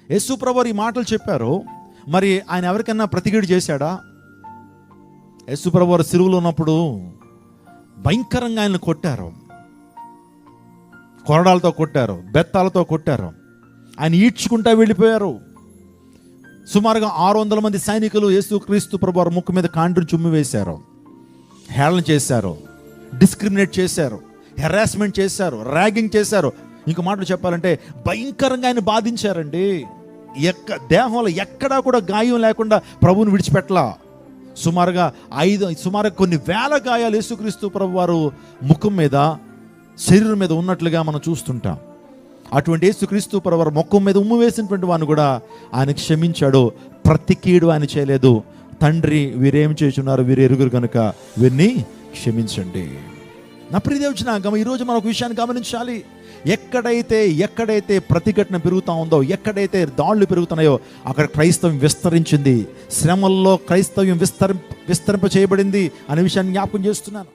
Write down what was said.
యేసు ప్రభువారు ఈ మాటలు చెప్పారు, మరి ఆయన ఎవరికైనా ప్రతిగీడు చేశాడా? యేసు ప్రభువారు సిలువలో ఉన్నప్పుడు భయంకరంగా ఆయన్ని కొట్టారు, కొరడాలతో కొట్టారు, బెత్తాలతో కొట్టారు, ఆయన ఈడ్చుకుంటా వెళ్ళిపోయారు. సుమారుగా 600 మంది సైనికులు యేసుక్రీస్తు ప్రభువారు ముక్కు మీద కాండ్రు చుమ్మి వేశారు, హేళన చేశారు, డిస్క్రిమినేట్ చేశారు, హెరాస్మెంట్ చేశారు, ర్యాగింగ్ చేశారు. ఇంకో మాటలు చెప్పాలంటే భయంకరంగా ఆయన బాధించారండి. దేహంలో ఎక్కడా కూడా గాయం లేకుండా ప్రభువుని విడిచిపెట్టలా. సుమారుగా కొన్ని వేల గాయాలు యేసుక్రీస్తు ప్రభువారు ముఖం మీద, శరీరం మీద ఉన్నట్లుగా మనం చూస్తుంటాం. అటువంటి యేసుక్రీస్తు ప్రభువారు ముఖం మీద ఉమ్ము వేసినటువంటి వాడిని కూడా ఆయన క్షమించాడు. ప్రతి కీడు ఆయన చేయలేదు. తండ్రి, వీరేం చేస్తున్నారు, వీరు ఎరుగురు కనుక వీరిని క్షమించండి. నా ప్రియదేవచనాంగం, ఈరోజు మనం ఒక విషయాన్ని గమనించాలి. ఎక్కడైతే ప్రతిఘటన పెరుగుతూ ఉందో, ఎక్కడైతే దాడులు పెరుగుతున్నాయో అక్కడ క్రైస్తవం విస్తరించింది. శ్రమల్లో క్రైస్తవ్యం విస్తరింప చేయబడింది అనే విషయాన్ని జ్ఞాపకం చేస్తున్నాను.